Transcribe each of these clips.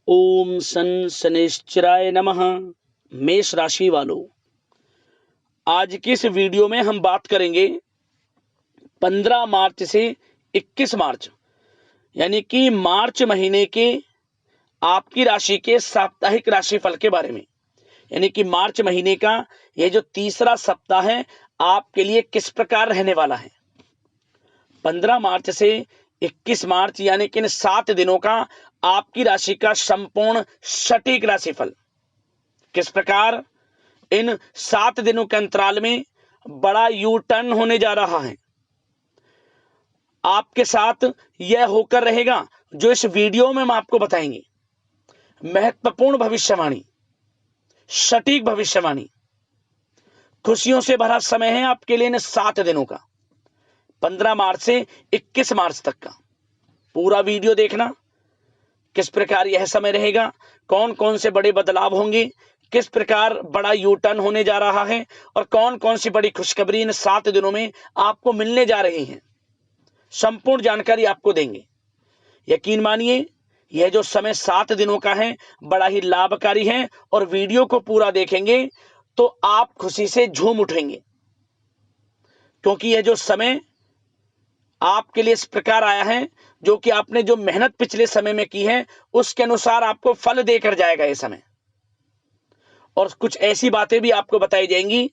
ओम सन शनैश्चराय नमः। मेष राशि वालों, आज की इस वीडियो में हम बात करेंगे 15 मार्च से 21 मार्च यानी कि मार्च महीने के आपकी राशि के साप्ताहिक राशिफल के बारे में। यानी कि मार्च महीने का यह जो तीसरा सप्ताह है आपके लिए किस प्रकार रहने वाला है। 15 मार्च से 21 मार्च यानी कि इन 7 दिनों का आपकी राशि का संपूर्ण सटीक राशिफल किस प्रकार इन 7 दिनों के अंतराल में बड़ा यू टर्न होने जा रहा है। आपके साथ यह होकर रहेगा जो इस वीडियो में हम आपको बताएंगे। महत्वपूर्ण भविष्यवाणी, सटीक भविष्यवाणी, खुशियों से भरा समय है आपके लिए इन 7 दिनों का, 15 मार्च से 21 मार्च तक का। पूरा वीडियो देखना, किस प्रकार यह समय रहेगा, कौन कौन से बड़े बदलाव होंगे, किस प्रकार बड़ा यू टर्न होने जा रहा है और कौन कौन सी बड़ी खुशखबरी इन 7 दिनों में आपको मिलने जा रही हैं। संपूर्ण जानकारी आपको देंगे। यकीन मानिए यह जो समय 7 दिनों का है बड़ा ही लाभकारी है और वीडियो को पूरा देखेंगे तो आप खुशी से झूम उठेंगे, क्योंकि यह जो समय आपके लिए इस प्रकार आया है जो कि आपने जो मेहनत पिछले समय में की है उसके अनुसार आपको फल देकर जाएगा ये समय। और कुछ ऐसी बातें भी आपको बताई जाएंगी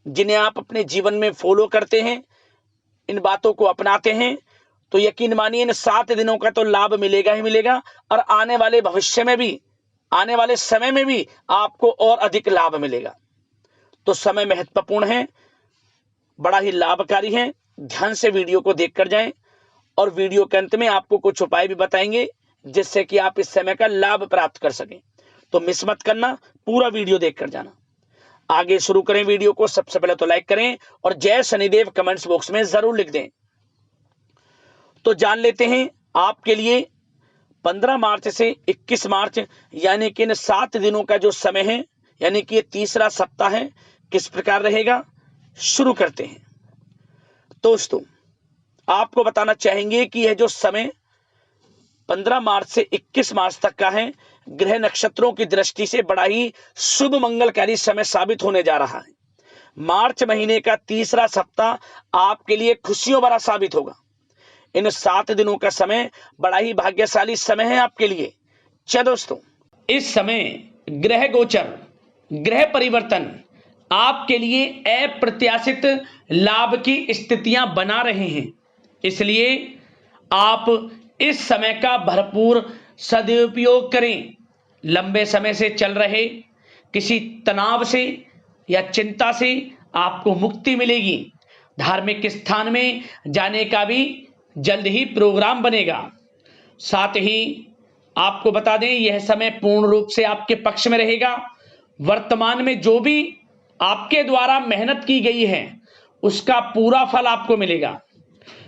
जिन्हें आप अपने जीवन में फॉलो करते हैं, इन बातों को अपनाते हैं तो यकीन मानिए इन 7 दिनों का तो लाभ मिलेगा ही मिलेगा और आने वाले भविष्य में भी, आने वाले समय में भी आपको और अधिक लाभ मिलेगा। तो समय महत्वपूर्ण है, बड़ा ही लाभकारी है। ध्यान से वीडियो को देखकर जाएं और वीडियो के अंत में आपको कुछ उपाय भी बताएंगे जिससे कि आप इस समय का लाभ प्राप्त कर सकें। तो मिस मत करना, पूरा वीडियो देखकर जाना। आगे शुरू करें वीडियो को। सबसे पहले तो लाइक करें और जय शनिदेव कमेंट्स बॉक्स में जरूर लिख दें। तो जान लेते हैं आपके लिए 15 मार्च से 21 मार्च यानी कि इन 7 दिनों का जो समय है, यानी कि ये तीसरा सप्ताह है, किस प्रकार रहेगा। शुरू करते हैं। दोस्तों, आपको बताना चाहेंगे कि यह जो समय 15 मार्च से 21 मार्च तक का है, ग्रह नक्षत्रों की दृष्टि से बड़ा ही शुभ मंगलकारी समय साबित होने जा रहा है। मार्च महीने का तीसरा सप्ताह आपके लिए खुशियों भरा साबित होगा। इन 7 दिनों का समय बड़ा ही भाग्यशाली समय है आपके लिए। चलो दोस्तों, इस समय ग्रह गोचर, ग्रह परिवर्तन आपके लिए अप्रत्याशित लाभ की स्थितियां बना रहे हैं, इसलिए आप इस समय का भरपूर सदुपयोग करें। लंबे समय से चल रहे किसी तनाव से या चिंता से आपको मुक्ति मिलेगी। धार्मिक स्थान में जाने का भी जल्द ही प्रोग्राम बनेगा। साथ ही आपको बता दें यह समय पूर्ण रूप से आपके पक्ष में रहेगा। वर्तमान में जो भी आपके द्वारा मेहनत की गई है उसका पूरा फल आपको मिलेगा।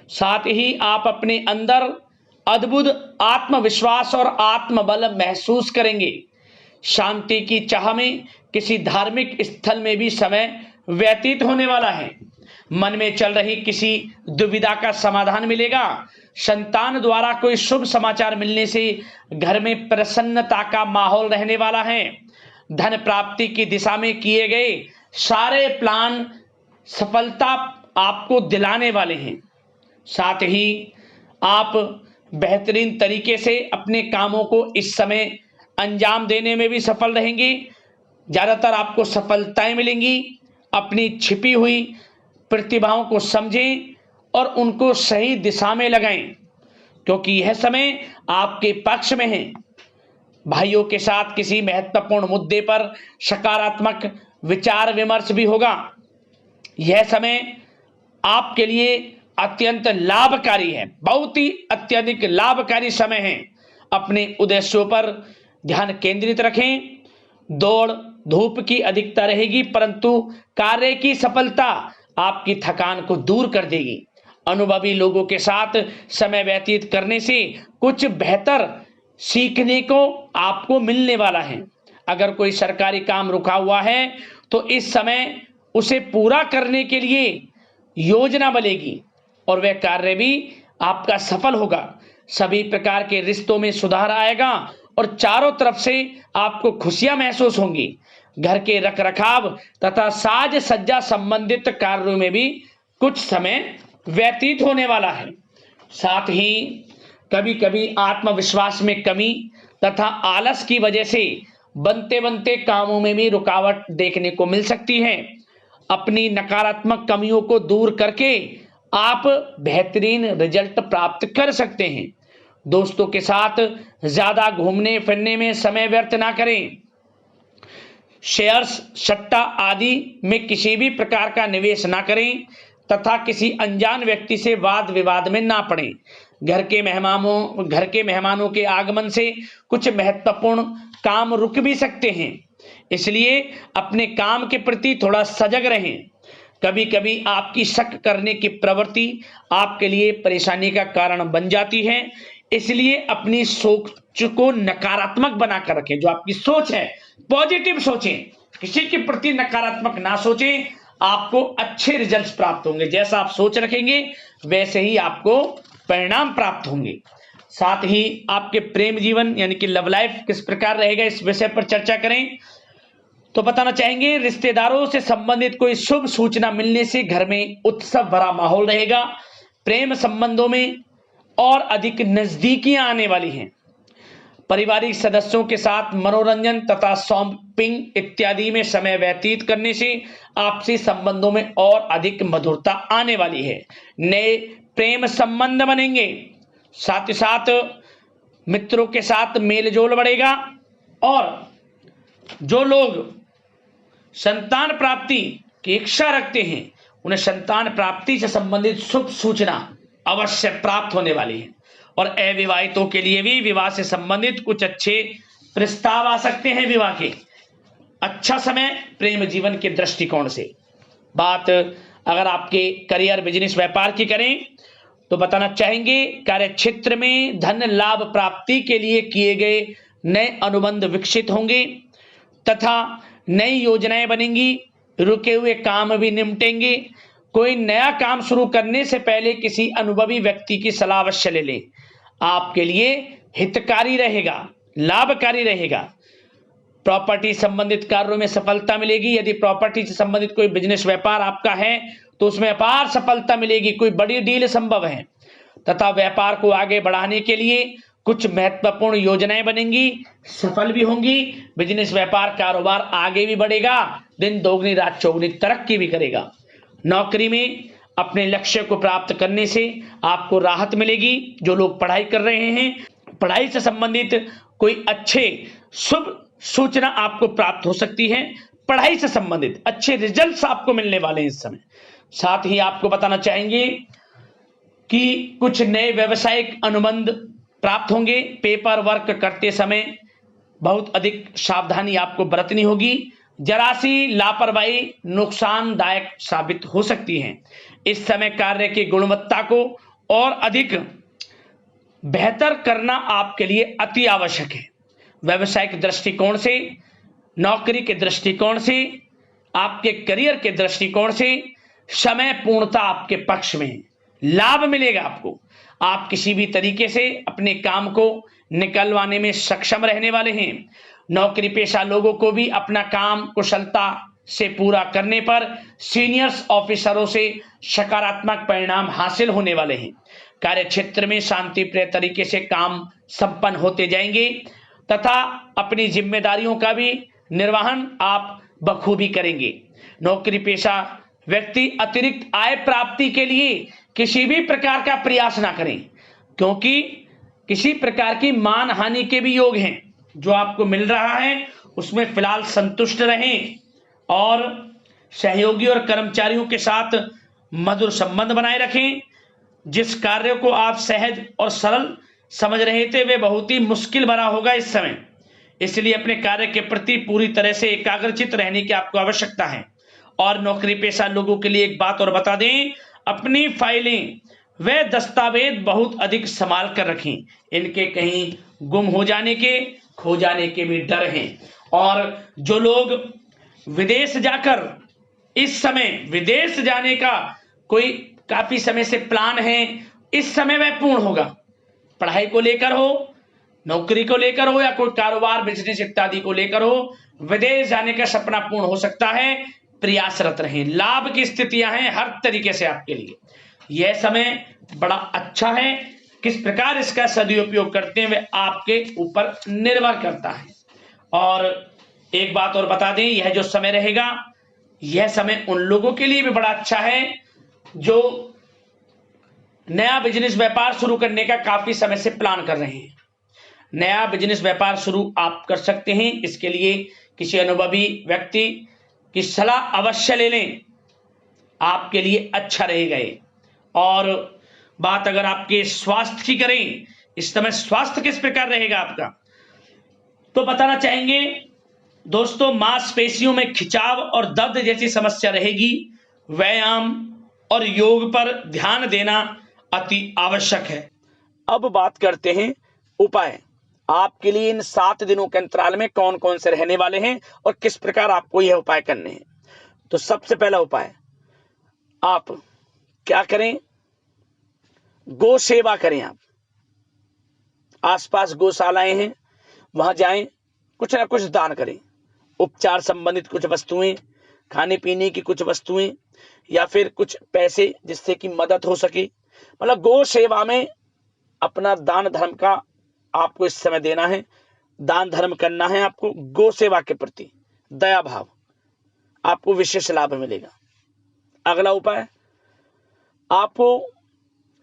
साथ ही आप अपने अंदर अद्भुत आत्मविश्वास और आत्मबल महसूस करेंगे। शांति की चाह में किसी धार्मिक स्थल में भी समय व्यतीत होने वाला है। मन में चल रही किसी दुविधा का समाधान मिलेगा। संतान द्वारा कोई शुभ समाचार मिलने से घर में प्रसन्नता का माहौल रहने वाला है। धन प्राप्ति की दिशा में किए गए सारे प्लान सफलता आपको दिलाने वाले हैं। साथ ही आप बेहतरीन तरीके से अपने कामों को इस समय अंजाम देने में भी सफल रहेंगे। ज़्यादातर आपको सफलताएं मिलेंगी। अपनी छिपी हुई प्रतिभाओं को समझें और उनको सही दिशा में लगाएं, क्योंकि यह समय आपके पक्ष में है। भाइयों के साथ किसी महत्वपूर्ण मुद्दे पर सकारात्मक विचार विमर्श भी होगा। यह समय आपके लिए अत्यंत लाभकारी है, बहुत ही अत्यधिक लाभकारी समय है। अपने उद्देश्यों पर ध्यान केंद्रित रखें। दौड़ धूप की अधिकता रहेगी, परंतु कार्य की सफलता आपकी थकान को दूर कर देगी। अनुभवी लोगों के साथ समय व्यतीत करने से कुछ बेहतर सीखने को आपको मिलने वाला है। अगर कोई सरकारी काम रुका हुआ है तो इस समय उसे पूरा करने के लिए योजना बनेगी और वह कार्य भी आपका सफल होगा। सभी प्रकार के रिश्तों में सुधार आएगा और चारों तरफ से आपको खुशियां महसूस होंगी। घर के रखरखाव तथा साज सज्जा संबंधित कार्यों में भी कुछ समय व्यतीत होने वाला है। साथ ही कभी कभी आत्मविश्वास में कमी तथा आलस की वजह से बनते बनते कामों में भी रुकावट देखने को मिल सकती है। अपनी नकारात्मक कमियों को दूर करके आप बेहतरीन रिजल्ट प्राप्त कर सकते हैं। दोस्तों के साथ ज्यादा घूमने फिरने में समय व्यर्थ ना करें। शेयर्स, सट्टा आदि में किसी भी प्रकार का निवेश ना करें तथा किसी अनजान व्यक्ति से वाद विवाद में ना पड़ें। घर के मेहमानों के आगमन से कुछ महत्वपूर्ण काम रुक भी सकते हैं, इसलिए अपने काम के प्रति थोड़ा सजग रहें। कभी कभी आपकी शक करने की प्रवृत्ति आपके लिए परेशानी का कारण बन जाती है, इसलिए अपनी सोच को नकारात्मक बनाकर रखें। जो आपकी सोच है पॉजिटिव सोचें, किसी के प्रति नकारात्मक ना सोचें। आपको अच्छे रिजल्ट्स प्राप्त होंगे। जैसा आप सोच रखेंगे वैसे ही आपको परिणाम प्राप्त होंगे। साथ ही आपके प्रेम जीवन यानी कि लव लाइफ किस प्रकार रहेगा, इस विषय पर चर्चा करें तो बताना चाहेंगे, रिश्तेदारों से संबंधित कोई शुभ सूचना मिलने से घर में उत्सव भरा माहौल रहेगा। प्रेम संबंधों में और अधिक नजदीकियां आने वाली हैं। पारिवारिक सदस्यों के साथ मनोरंजन तथा शॉपिंग इत्यादि में समय व्यतीत करने से आपसी संबंधों में और अधिक मधुरता आने वाली है। नए प्रेम संबंध बनेंगे। साथ ही साथ मित्रों के साथ मेलजोल बढ़ेगा और जो लोग संतान प्राप्ति की इच्छा रखते हैं उन्हें संतान प्राप्ति से संबंधित शुभ सूचना अवश्य प्राप्त होने वाली है। और अविवाहितों के लिए भी विवाह से संबंधित कुछ अच्छे प्रस्ताव आ सकते हैं। विवाह के अच्छा समय प्रेम जीवन के दृष्टिकोण से। बात अगर आपके करियर, बिजनेस, व्यापार की करें तो बताना चाहेंगे, कार्य क्षेत्र में धन लाभ प्राप्ति के लिए किए गए नए अनुबंध विकसित होंगे तथा नई योजनाएं बनेंगी। रुके हुए काम भी निपटेंगे। कोई नया काम शुरू करने से पहले किसी अनुभवी व्यक्ति की सलाह अवश्य ले लें। आपके लिए हितकारी रहेगा, लाभकारी रहेगा। प्रॉपर्टी संबंधित कार्यों में सफलता मिलेगी। यदि प्रॉपर्टी से संबंधित कोई बिजनेस व्यापार आपका है तो उसमें अपार सफलता मिलेगी। कोई बड़ी डील संभव है तथा व्यापार को आगे बढ़ाने के लिए कुछ महत्वपूर्ण योजनाएं बनेंगी, सफल भी होंगी। बिजनेस, व्यापार, कारोबार आगे भी बढ़ेगा, दिन दोगुनी रात चौगुनी तरक्की भी करेगा। नौकरी में अपने लक्ष्य को प्राप्त करने से आपको राहत मिलेगी। जो लोग पढ़ाई कर रहे हैं, पढ़ाई से संबंधित कोई अच्छे शुभ सूचना आपको प्राप्त हो सकती है। पढ़ाई से संबंधित अच्छे रिजल्ट्स आपको मिलने वाले हैं इस समय। साथ ही आपको बताना चाहेंगे कि कुछ नए व्यवसायिक अनुबंध प्राप्त होंगे। पेपर वर्क करते समय बहुत अधिक सावधानी आपको बरतनी होगी। जरा सी लापरवाही नुकसानदायक साबित हो सकती है। इस समय कार्य की गुणवत्ता को और अधिक बेहतर करना आपके लिए अति आवश्यक है। व्यवसायिक दृष्टिकोण से, नौकरी के दृष्टिकोण से, आपके करियर के दृष्टिकोण से समय पूर्णता आपके पक्ष में है। लाभ मिलेगा आपको। आप किसी भी तरीके से अपने काम को निकलवाने में सक्षम रहने वाले हैं। नौकरी पेशा लोगों को भी अपना काम कुशलता से पूरा करने पर सीनियर्स ऑफिसरों से सकारात्मक परिणाम हासिल होने वाले हैं। कार्य क्षेत्र में शांतिप्रिय तरीके से काम संपन्न होते जाएंगे तथा अपनी जिम्मेदारियों का भी निर्वहन आप बखूबी करेंगे। नौकरी पेशा व्यक्ति अतिरिक्त आय प्राप्ति के लिए किसी भी प्रकार का प्रयास ना करें, क्योंकि किसी प्रकार की मान हानि के भी योग हैं। जो आपको मिल रहा है उसमें फिलहाल संतुष्ट रहें और सहयोगी और कर्मचारियों के साथ मधुर संबंध बनाए रखें। जिस कार्य को आप सहज और सरल समझ रहे थे वे बहुत ही मुश्किल भरा होगा इस समय, इसलिए अपने कार्य के प्रति पूरी तरह से एकाग्रचित रहने की आपको आवश्यकता है। और नौकरी पेशा लोगों के लिए एक बात और बता दें, अपनी फाइलें वे दस्तावेज बहुत अधिक संभाल कर रखें। इनके कहीं गुम हो जाने के, खो जाने के भी डर हैं। और जो लोग विदेश जाकर इस समय विदेश जाने का कोई काफी समय से प्लान है, इस समय वह पूर्ण होगा। पढ़ाई को लेकर हो नौकरी को लेकर हो या कोई कारोबार बिजनेस इत्यादि को लेकर हो, विदेश जाने का सपना पूर्ण हो सकता है, प्रयासरत रहें। लाभ की स्थितियां हैं हर तरीके से आपके लिए, यह समय बड़ा अच्छा है। किस प्रकार इसका सदुपयोग करते हैं वे आपके ऊपर निर्भर करता है। और एक बात और बता दें, यह जो समय रहेगा, यह समय उन लोगों के लिए भी बड़ा अच्छा है जो नया बिजनेस व्यापार शुरू करने का काफी समय से प्लान कर रहे हैं। नया बिजनेस व्यापार शुरू आप कर सकते हैं, इसके लिए किसी अनुभवी व्यक्ति की सलाह अवश्य ले लें, आपके लिए अच्छा रहेगा ये। और बात अगर आपके स्वास्थ्य की करें, इस समय स्वास्थ्य किस प्रकार रहेगा आपका, तो बताना चाहेंगे दोस्तों, मांसपेशियों में खिंचाव और दर्द जैसी समस्या रहेगी। व्यायाम और योग पर ध्यान देना अति आवश्यक है। अब बात करते हैं उपाय। आपके लिए इन 7 दिनों के अंतराल में कौन कौन से रहने वाले हैं और किस प्रकार आपको यह उपाय करने हैं। तो सबसे पहला उपाय, आप क्या करें, गो सेवा करें। आप आसपास गौशालाएं हैं, वहां जाएं, कुछ ना कुछ दान करें। उपचार संबंधित कुछ वस्तुएं, खाने पीने की कुछ वस्तुएं, या फिर कुछ पैसे जिससे कि मदद हो सके। मतलब गौ सेवा में अपना दान धर्म का आपको इस समय देना है, दान धर्म करना है आपको। गौ सेवा के प्रति दया भाव, आपको विशेष लाभ मिलेगा। अगला उपाय, आपको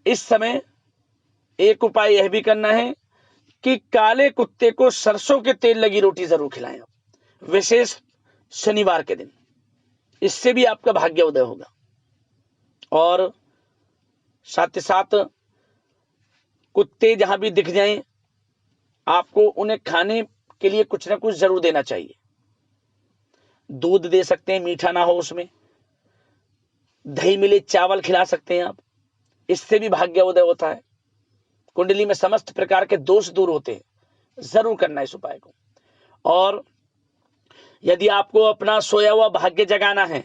इस समय एक उपाय यह भी करना है कि काले कुत्ते को सरसों के तेल लगी रोटी जरूर खिलाएं, विशेष शनिवार के दिन। इससे भी आपका भाग्योदय होगा। और साथ ही साथ कुत्ते जहां भी दिख जाएं, आपको उन्हें खाने के लिए कुछ ना कुछ जरूर देना चाहिए। दूध दे सकते हैं, मीठा ना हो उसमें, दही मिले चावल खिला सकते हैं आप, इससे भी भाग्योदय होता है। कुंडली में समस्त प्रकार के दोष दूर होते हैं, जरूर करना इस उपाय को। और यदि आपको अपना सोया हुआ भाग्य जगाना है,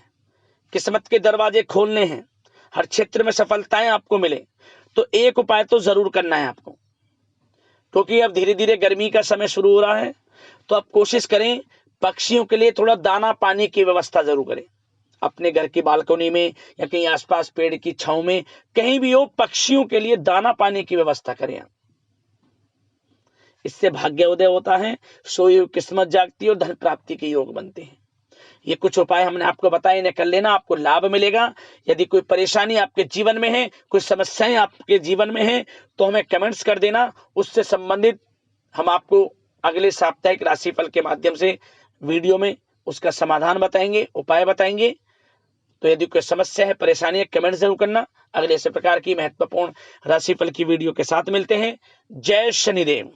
किस्मत के दरवाजे खोलने हैं, हर क्षेत्र में सफलताएं आपको मिले, तो एक उपाय तो जरूर करना है आपको। क्योंकि अब धीरे धीरे गर्मी का समय शुरू हो रहा है, तो आप कोशिश करें पक्षियों के लिए थोड़ा दाना पानी की व्यवस्था जरूर करें। अपने घर की बालकनी में या कहीं आसपास पेड़ की छांव में, कहीं भी हो, पक्षियों के लिए दाना पानी की व्यवस्था करें आप। इससे भाग्योदय होता है, सोई हुई किस्मत जागती है और धन प्राप्ति के योग बनते हैं। ये कुछ उपाय हमने आपको बताए, इन्हें कर लेना, आपको लाभ मिलेगा। यदि कोई परेशानी आपके जीवन में है, कोई समस्याएं आपके जीवन में है, तो हमें कमेंट्स कर देना, उससे संबंधित हम आपको अगले साप्ताहिक राशिफल के माध्यम से वीडियो में उसका समाधान बताएंगे, उपाय बताएंगे। तो यदि कोई समस्या है, परेशानी है, कमेंट जरूर करना। अगले इस प्रकार की महत्वपूर्ण राशिफल की वीडियो के साथ मिलते हैं। जय शनिदेव।